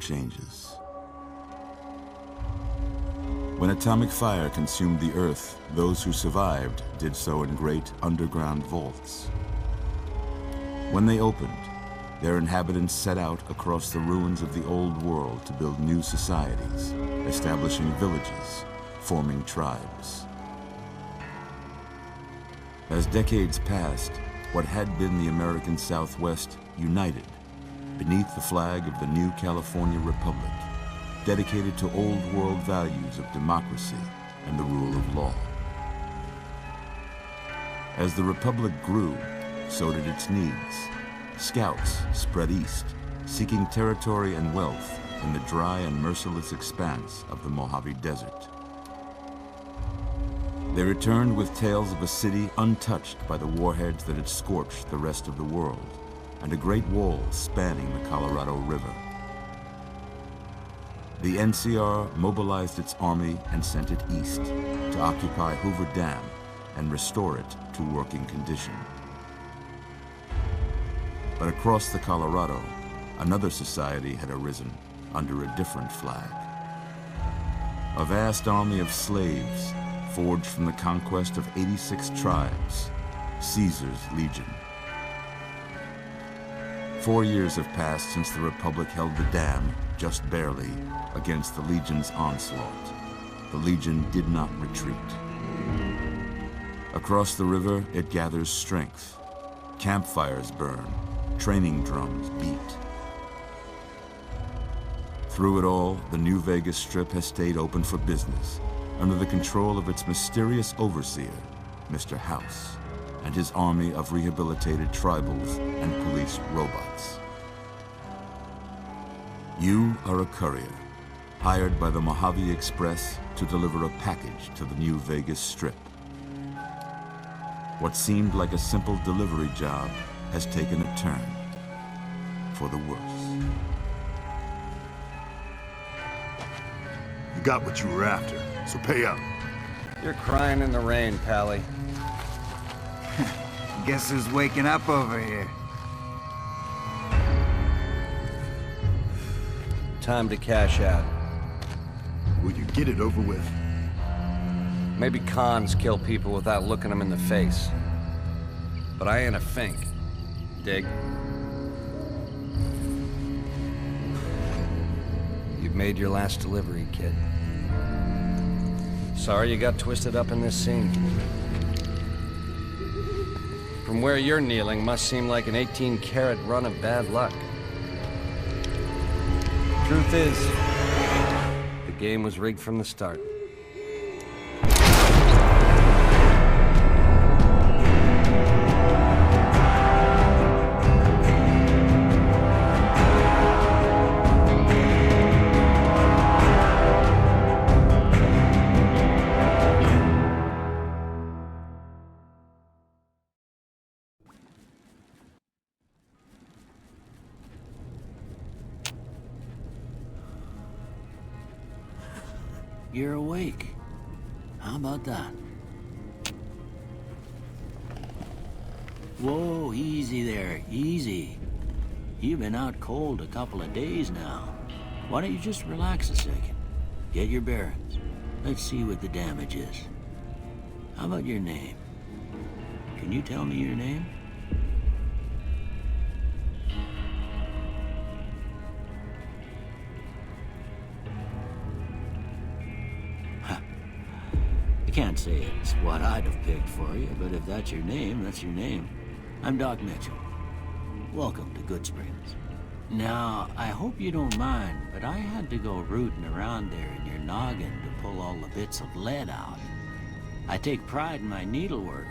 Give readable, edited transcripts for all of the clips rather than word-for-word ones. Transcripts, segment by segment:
changes. When atomic fire consumed the Earth, those who survived did so in great underground vaults. When they opened, their inhabitants set out across the ruins of the old world to build new societies, establishing villages, forming tribes. As decades passed, what had been the American Southwest united beneath the flag of the new California Republic, dedicated to old world values of democracy and the rule of law. As the Republic grew, so did its needs. Scouts spread east, seeking territory and wealth in the dry and merciless expanse of the Mojave Desert. They returned with tales of a city untouched by the warheads that had scorched the rest of the world, and a great wall spanning the Colorado River. The NCR mobilized its army and sent it east to occupy Hoover Dam and restore it to working condition. But across the Colorado, another society had arisen under a different flag. A vast army of slaves forged from the conquest of 86 tribes, Caesar's Legion. 4 years have passed since the Republic held the dam, just barely, against the Legion's onslaught. The Legion did not retreat. Across the river, it gathers strength. Campfires burn, training drums beat. Through it all, the New Vegas Strip has stayed open for business, under the control of its mysterious overseer, Mr. House, and his army of rehabilitated tribals and police robots. You are a courier, hired by the Mojave Express to deliver a package to the New Vegas Strip. What seemed like a simple delivery job has taken a turn for the worse. You got what you were after, so pay up. You're crying in the rain, Pally. Guess who's waking up over here? Time to cash out. Will you get it over with? Maybe cons kill people without looking them in the face. But I ain't a fink. Dig? You've made your last delivery, kid. Sorry you got twisted up in this scene. From where you're kneeling must seem like an 18-carat run of bad luck. Truth is, the game was rigged from the start. You're awake. How about that? Whoa, easy there, easy. You've been out cold a couple of days now. Why don't you just relax a second? Get your bearings. Let's see what the damage is. How about your name? Can you tell me your name? I can't say it's what I'd have picked for you, but if that's your name, that's your name. I'm Doc Mitchell. Welcome to Goodsprings. Now, I hope you don't mind, but I had to go rooting around there in your noggin to pull all the bits of lead out. I take pride in my needlework,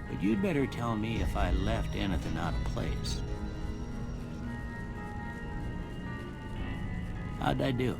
but you'd better tell me if I left anything out of place. How'd I do?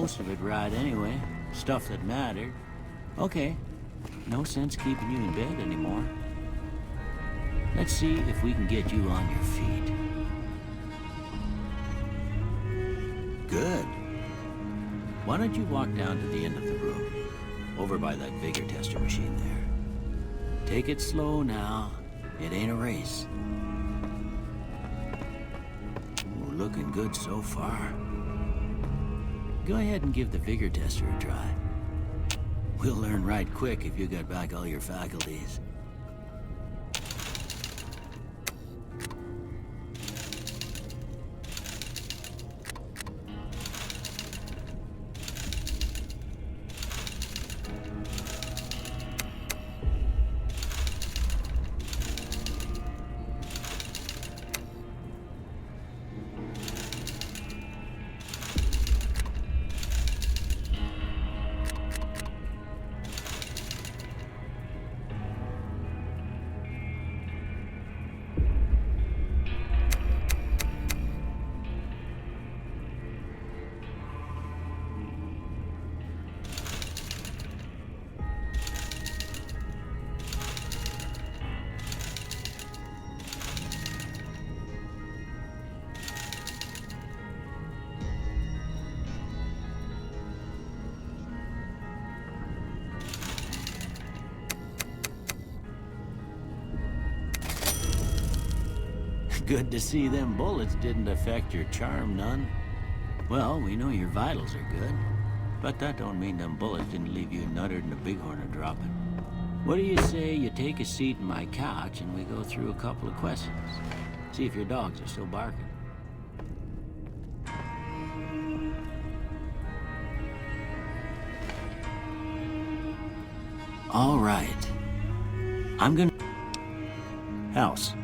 most of it right anyway. Stuff that mattered. Okay. No sense keeping you in bed anymore. Let's see if we can get you on your feet. Good. Why don't you walk down to the end of the room? Over by that vigor tester machine there. Take it slow now. It ain't a race. Ooh, looking good so far. Go ahead and give the vigor tester a try. We'll learn right quick if you got back all your faculties. Good to see them bullets didn't affect your charm none. Well, we know your vitals are good, but that don't mean them bullets didn't leave you nuttered and a bighorn a-dropping. What do you say you take a seat in my couch and we go through a couple of questions? See if your dogs are still barking. All right. I'm gonna... House.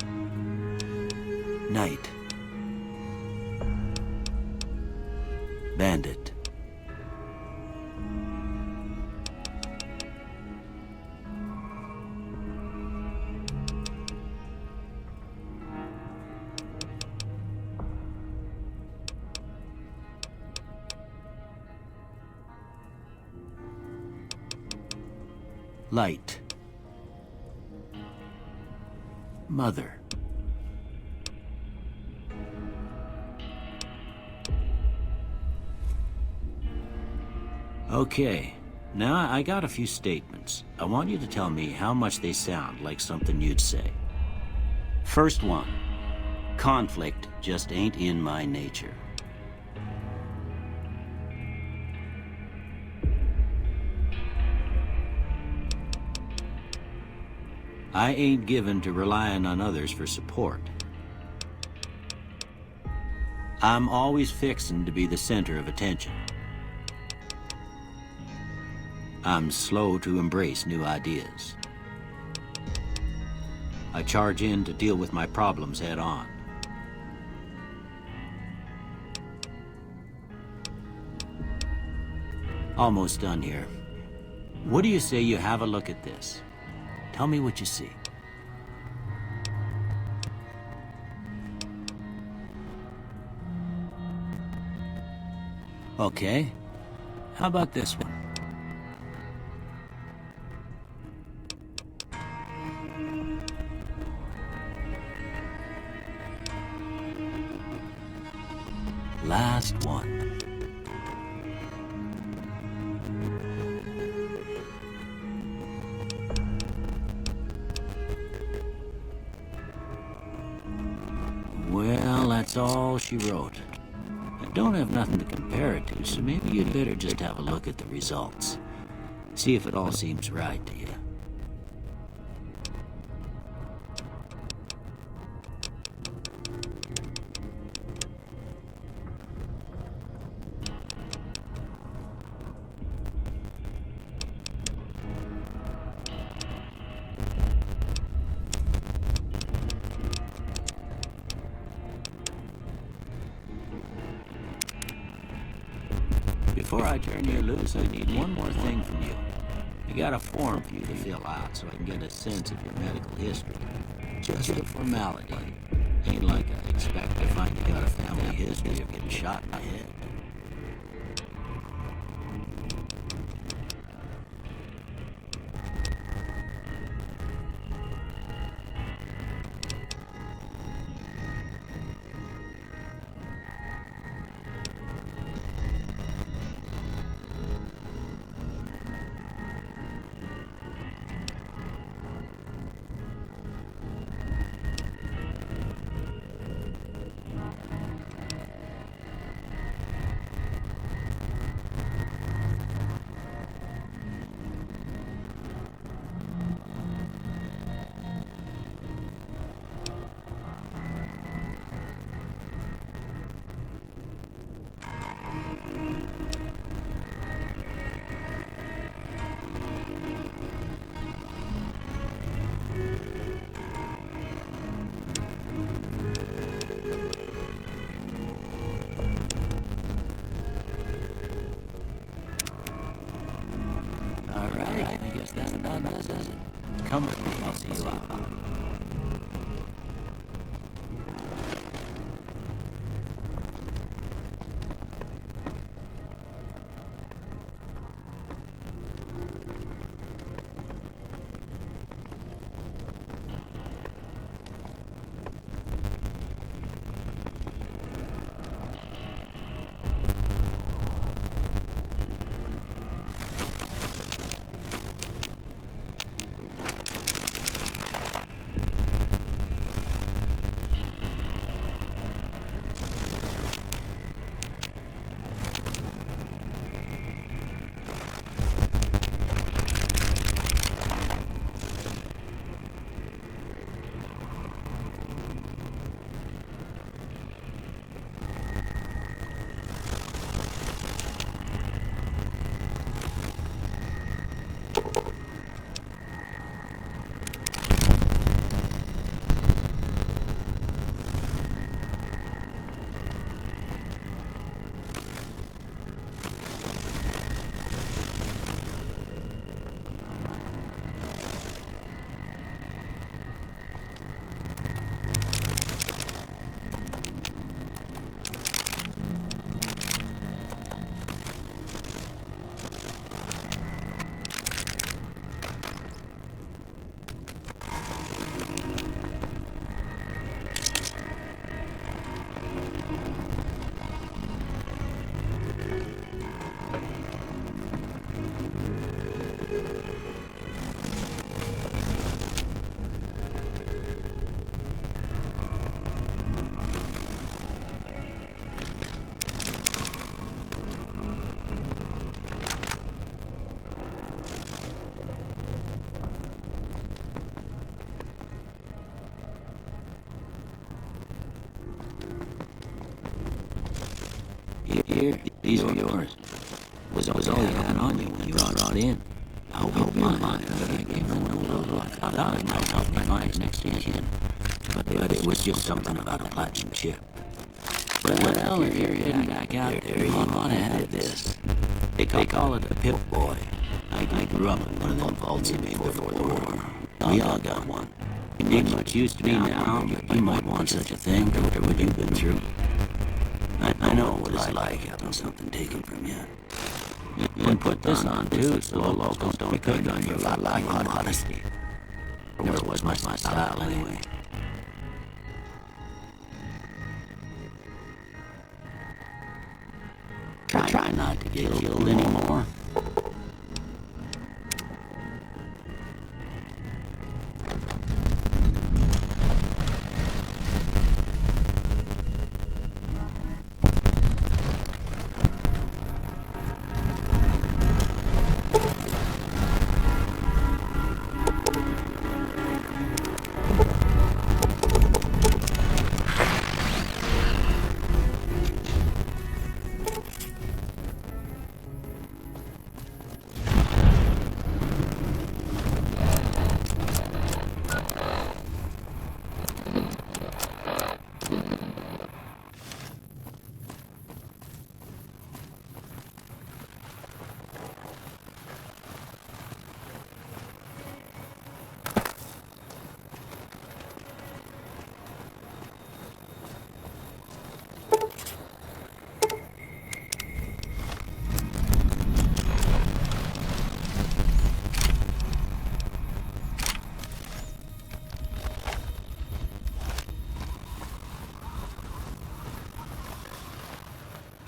Night. Bandit. Light. Mother. Okay, now I got a few statements. I want you to tell me how much they sound like something you'd say. First one, conflict just ain't in my nature. I ain't given to relying on others for support. I'm always fixin' to be the center of attention. I'm slow to embrace new ideas. I charge in to deal with my problems head on. Almost done here. What do you say you have a look at this? Tell me what you see. Okay. How about this one? Last one. Well, that's all she wrote. I don't have nothing to compare it to, so maybe you'd better just have a look at the results. See if it all seems right to you. Before I turn you loose, I need one more thing from you. I got a form for you to fill out so I can get a sense of your medical history. Just a formality. Ain't like I expect to find you got a family history of getting shot in the head. All right, I guess that's about does it. Come with me, I'll see you out. Here, these are yours. Was all you had on you when you brought in. I hope you don't mind that I gave them a little. I thought it might help me find next to kin. But it was just something about a platinum chip. Well, if you're heading back out there, you want to have this. They call it the Pip-Boy. I grew up in one of them vaults you made before the war. We all got one. It ain't much use to me now, but you might want such a thing after what you've been through. I know what it's like having something taken from you. And put this on too, so the locals don't pick on you for lack of modesty. Never was much my style anyway. Try not to get killed anymore.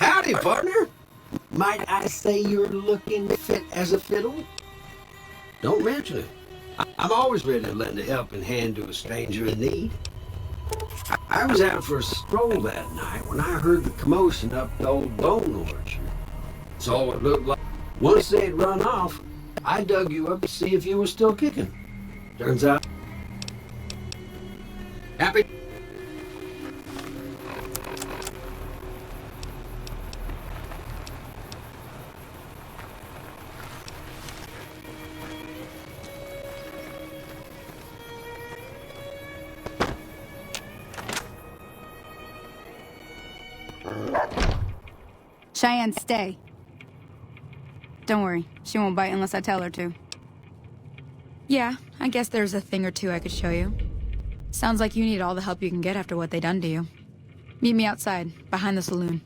Howdy, partner. Might I say you're looking fit as a fiddle? Don't mention it. I'm always ready to lend a helping hand to a stranger in need. I was out for a stroll that night when I heard the commotion up the old bone orchard. So it looked like once they'd run off, I dug you up to see if you were still kicking. Turns out... Happy... Cheyenne, stay. Don't worry, she won't bite unless I tell her to. Yeah, I guess there's a thing or two I could show you. Sounds like you need all the help you can get after what they done to you. Meet me outside, behind the saloon.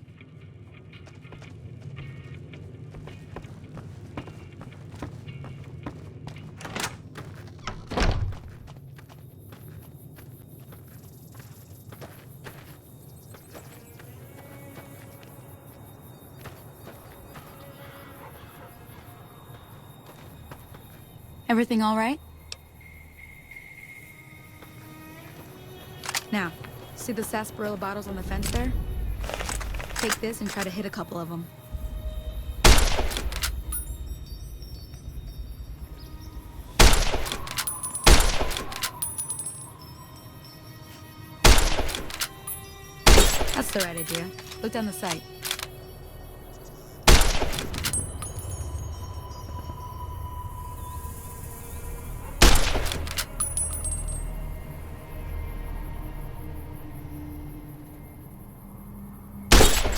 Everything all right? Now, see the sarsaparilla bottles on the fence there? Take this and try to hit a couple of them. That's the right idea. Look down the sight.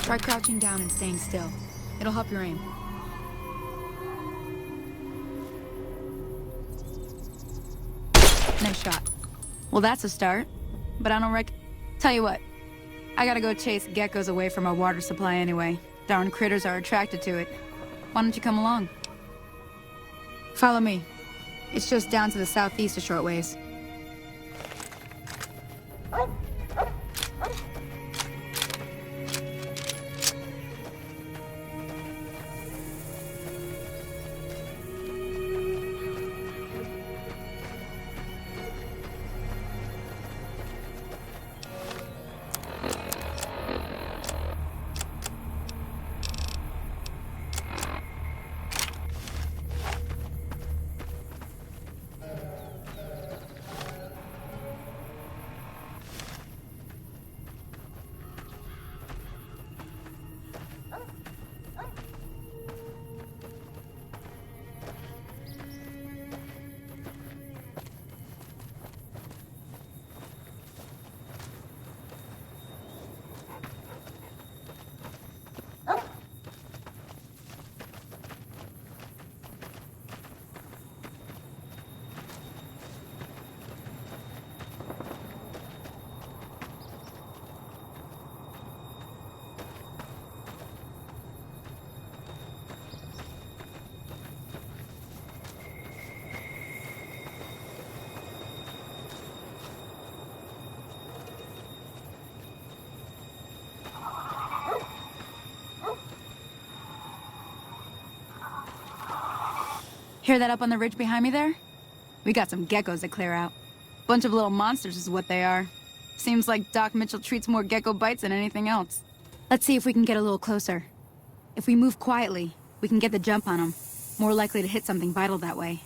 Try crouching down and staying still. It'll help your aim. Nice shot. Well, that's a start. But I don't Tell you what. I gotta go chase geckos away from our water supply anyway. Darn critters are attracted to it. Why don't you come along? Follow me. It's just down to the southeast a short ways. Hear that up on the ridge behind me there? We got some geckos to clear out. Bunch of little monsters is what they are. Seems like Doc Mitchell treats more gecko bites than anything else. Let's see if we can get a little closer. If we move quietly, we can get the jump on them. More likely to hit something vital that way.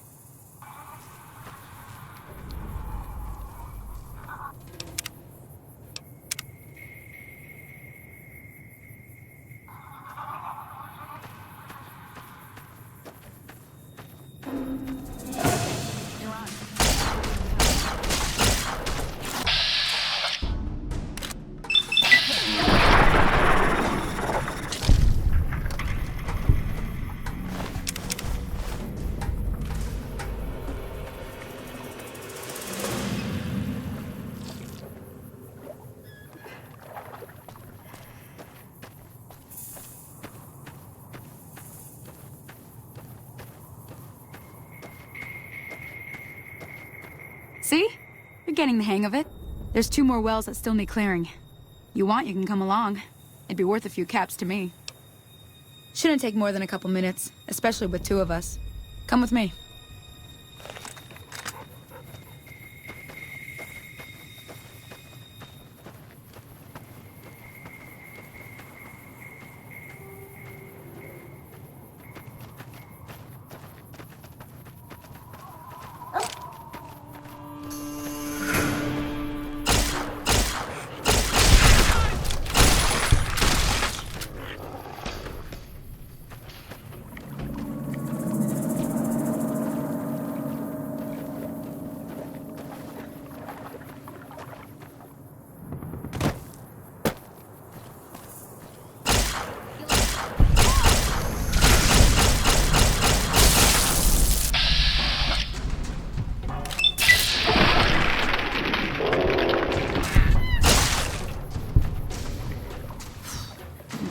See? You're getting the hang of it. There's 2 more wells that still need clearing. You want, you can come along. It'd be worth a few caps to me. Shouldn't take more than a couple minutes, especially with 2 of us. Come with me.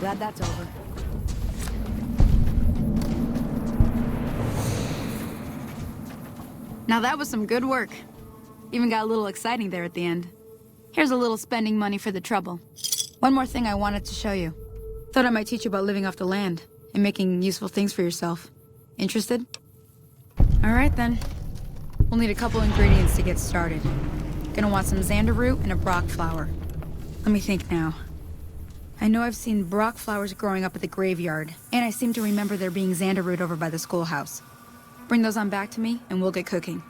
glad that's over. Now that was some good work. Even got a little exciting there at the end. Here's a little spending money for the trouble. One more thing I wanted to show you. Thought I might teach you about living off the land and making useful things for yourself. Interested? All right then. We'll need a couple ingredients to get started. Gonna want some xander root and a brock flower. Let me think now. I know I've seen brock flowers growing up at the graveyard, and I seem to remember there being xander root over by the schoolhouse. Bring those on back to me, and we'll get cooking.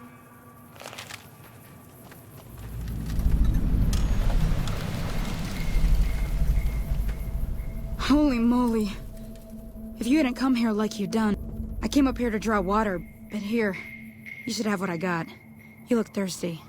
Holy moly. If you hadn't come here like you done, I came up here to draw water, but here, you should have what I got. You look thirsty.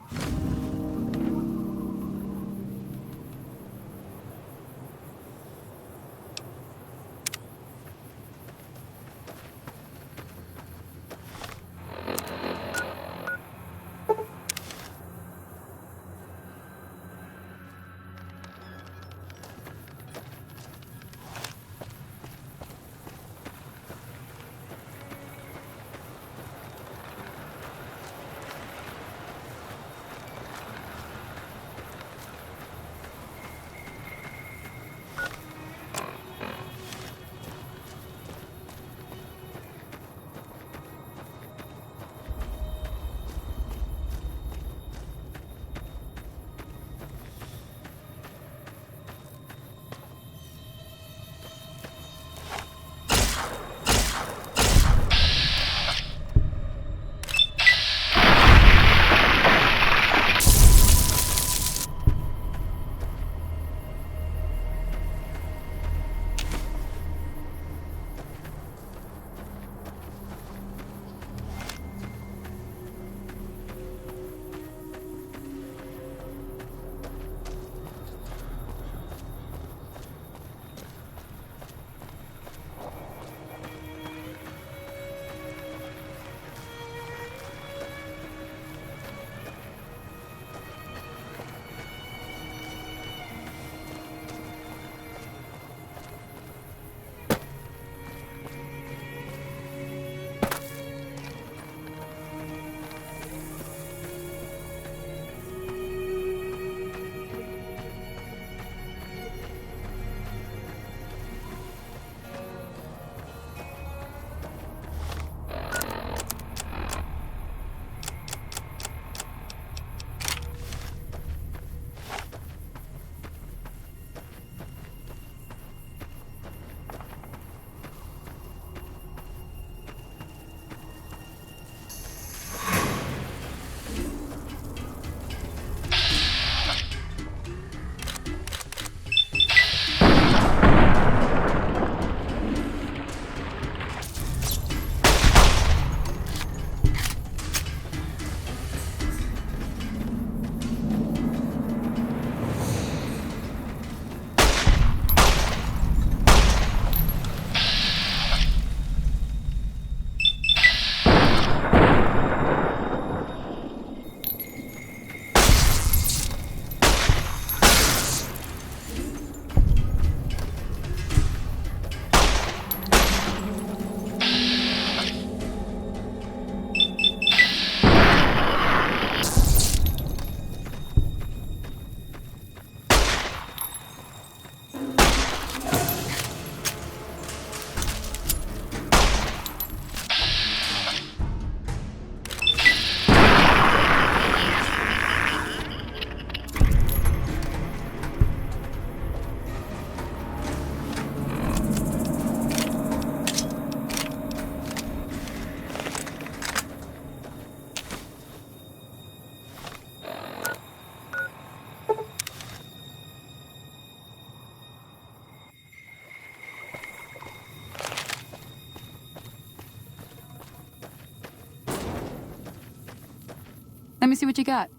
Let me see what you got.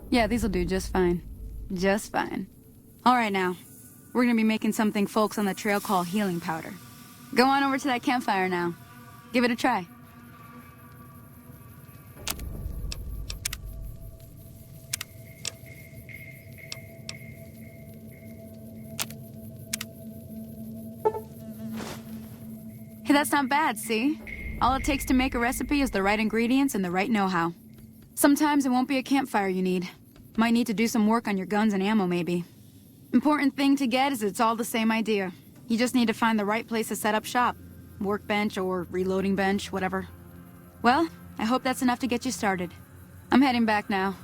Yeah, these'll do just fine. Just fine. All right now. We're gonna be making something folks on the trail call healing powder. Go on over to that campfire now. Give it a try. That's not bad, see? All it takes to make a recipe is the right ingredients and the right know-how. Sometimes it won't be a campfire you need. Might need to do some work on your guns and ammo, maybe. Important thing to get is it's all the same idea. You just need to find the right place to set up shop. Workbench or reloading bench, whatever. Well, I hope that's enough to get you started. I'm heading back now.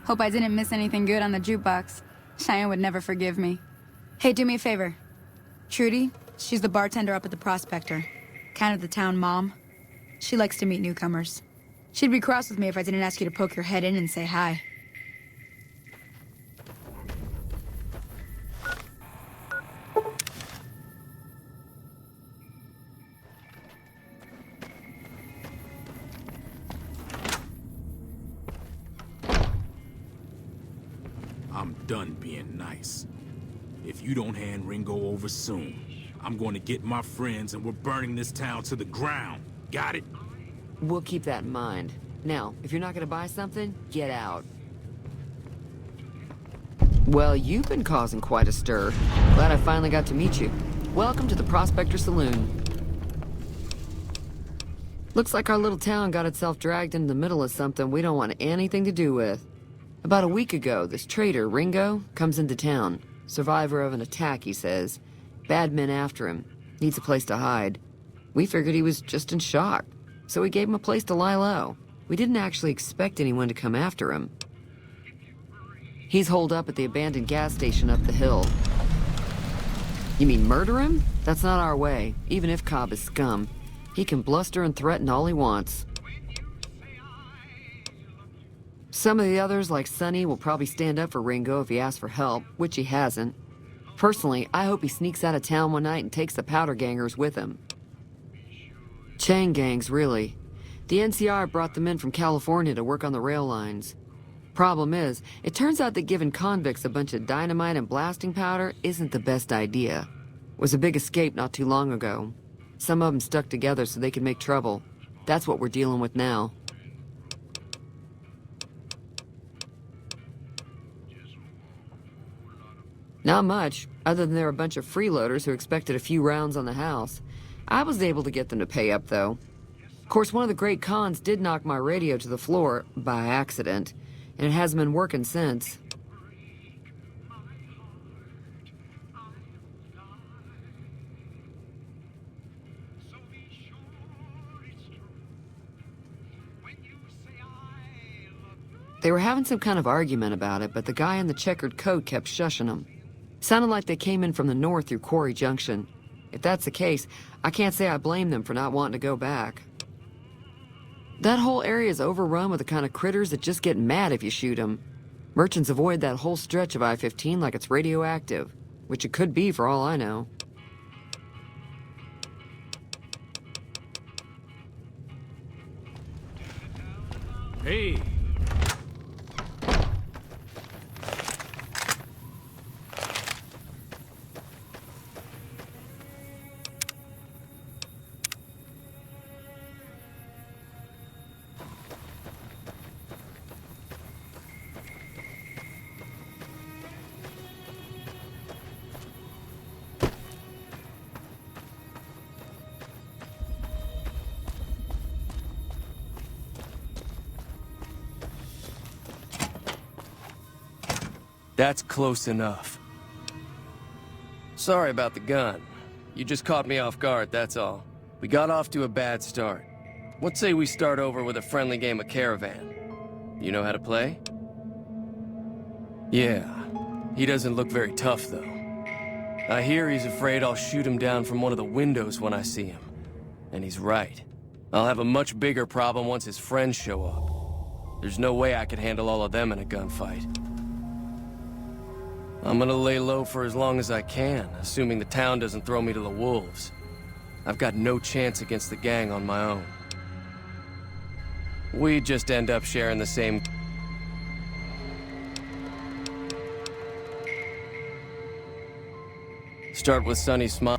Hope I didn't miss anything good on the jukebox. Cheyenne would never forgive me. Hey, do me a favor. Trudy, she's the bartender up at the Prospector. Kind of the town mom. She likes to meet newcomers. She'd be cross with me if I didn't ask you to poke your head in and say hi. I'm done being nice. If you don't hand Ringo over soon, I'm going to get my friends and we're burning this town to the ground. Got it? We'll keep that in mind. Now, if you're not gonna buy something, get out. Well, you've been causing quite a stir. Glad I finally got to meet you. Welcome to the Prospector Saloon. Looks like our little town got itself dragged into the middle of something we don't want anything to do with. About a week ago, this traitor, Ringo, comes into town. Survivor of an attack, he says. Bad men after him. Needs a place to hide. We figured he was just in shock, so we gave him a place to lie low. We didn't actually expect anyone to come after him. He's holed up at the abandoned gas station up the hill. You mean murder him? That's not our way, even if Cobb is scum. He can bluster and threaten all he wants. Some of the others, like Sonny, will probably stand up for Ringo if he asks for help, which he hasn't. Personally, I hope he sneaks out of town one night and takes the powder gangers with him. Chain gangs, really. The NCR brought them in from California to work on the rail lines. Problem is, it turns out that giving convicts a bunch of dynamite and blasting powder isn't the best idea. It was a big escape not too long ago. Some of them stuck together so they could make trouble. That's what we're dealing with now. Not much, other than they're a bunch of freeloaders who expected a few rounds on the house. I was able to get them to pay up, though. Of course, one of the great cons did knock my radio to the floor, by accident, and it hasn't been working since. They were having some kind of argument about it, but the guy in the checkered coat kept shushing them. Sounded like they came in from the north through Quarry Junction. If that's the case, I can't say I blame them for not wanting to go back. That whole area is overrun with the kind of critters that just get mad if you shoot them. Merchants avoid that whole stretch of I-15 like it's radioactive, which it could be for all I know. Hey! That's close enough. Sorry about the gun. You just caught me off guard, that's all. We got off to a bad start. What say we start over with a friendly game of Caravan? You know how to play? Yeah. He doesn't look very tough, though. I hear he's afraid I'll shoot him down from one of the windows when I see him. And he's right. I'll have a much bigger problem once his friends show up. There's no way I could handle all of them in a gunfight. I'm gonna lay low for as long as I can, assuming the town doesn't throw me to the wolves. I've got no chance against the gang on my own. We just end up sharing the same... Start with Sonny's smile.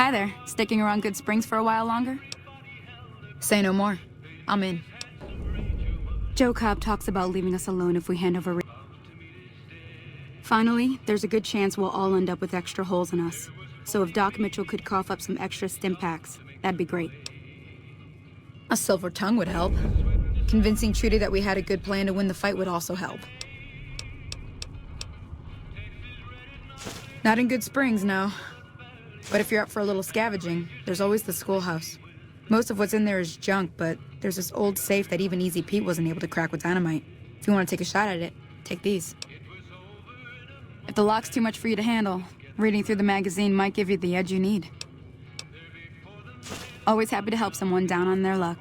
Hi there. Sticking around Good Springs for a while longer? Say no more. I'm in. Joe Cobb talks about leaving us alone if we hand over... Finally, there's a good chance we'll all end up with extra holes in us. So if Doc Mitchell could cough up some extra stim packs, that'd be great. A silver tongue would help. Convincing Trudy that we had a good plan to win the fight would also help. Not in Good Springs, no. But if you're up for a little scavenging, there's always the schoolhouse. Most of what's in there is junk, but there's this old safe that even Easy Pete wasn't able to crack with dynamite. If you want to take a shot at it, take these. If the lock's too much for you to handle, reading through the magazine might give you the edge you need. Always happy to help someone down on their luck.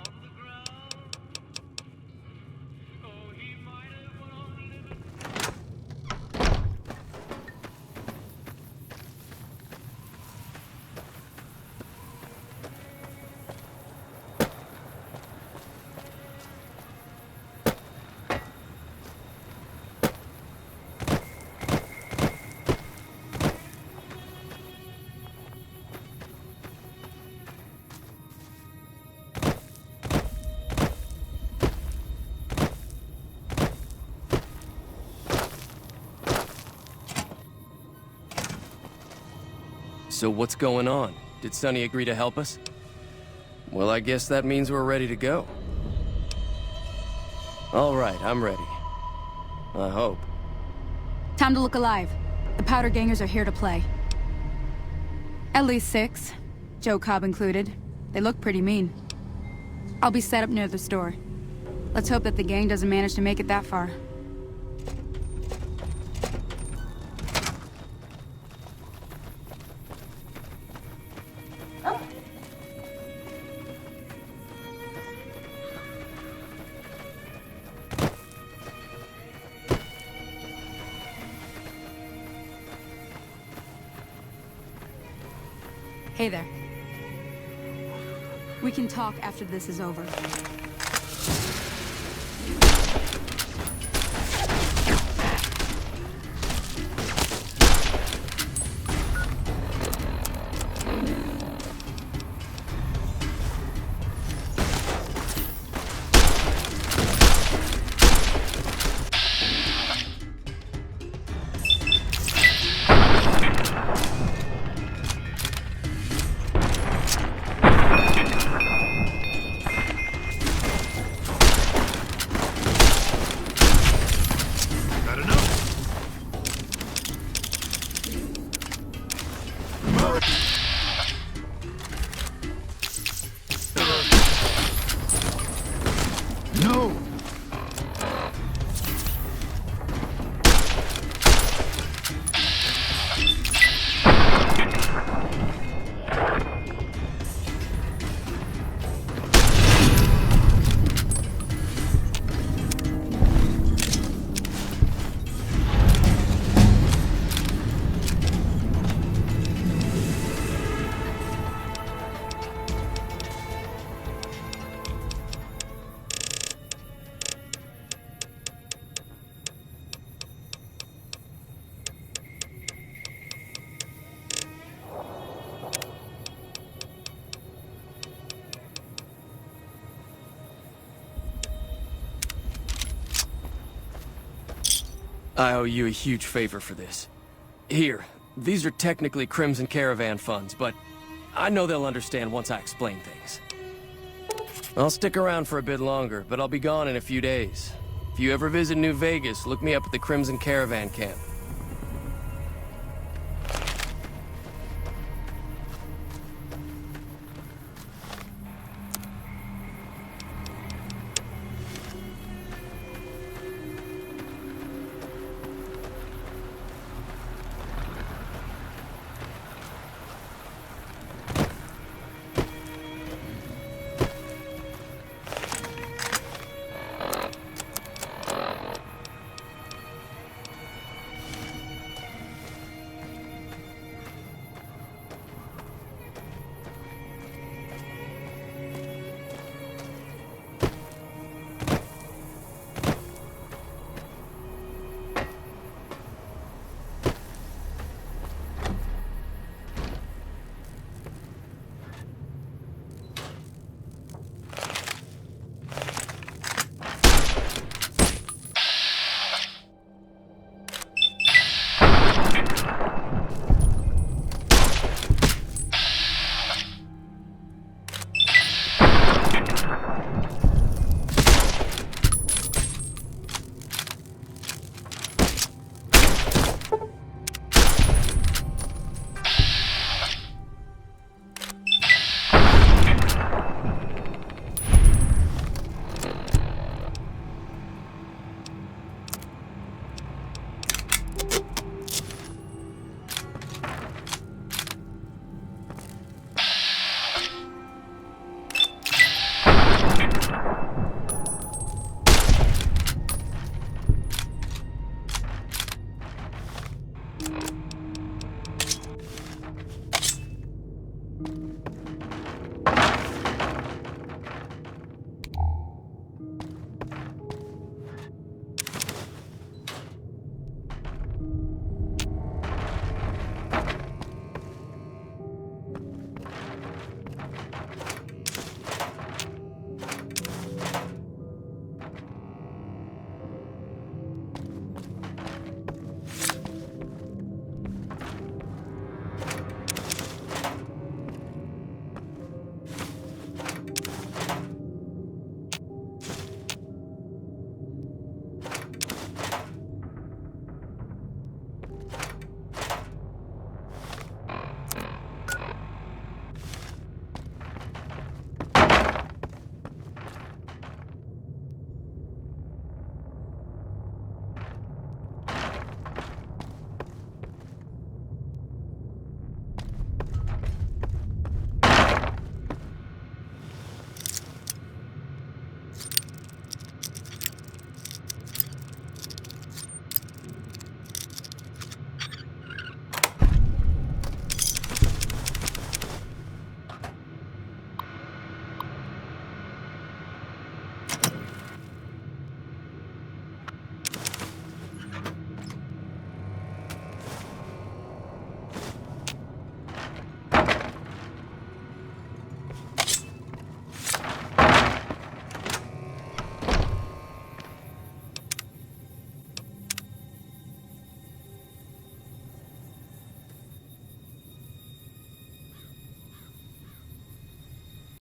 So what's going on? Did Sonny agree to help us? Well, I guess that means we're ready to go. All right, I'm ready. I hope. Time to look alive. The Powder Gangers are here to play. At least 6, Joe Cobb included. They look pretty mean. I'll be set up near the store. Let's hope that the gang doesn't manage to make it that far. Hey there. We can talk after this is over. I owe you a huge favor for this. Here, these are technically Crimson Caravan funds, but I know they'll understand once I explain things. I'll stick around for a bit longer, but I'll be gone in a few days. If you ever visit New Vegas, look me up at the Crimson Caravan camp.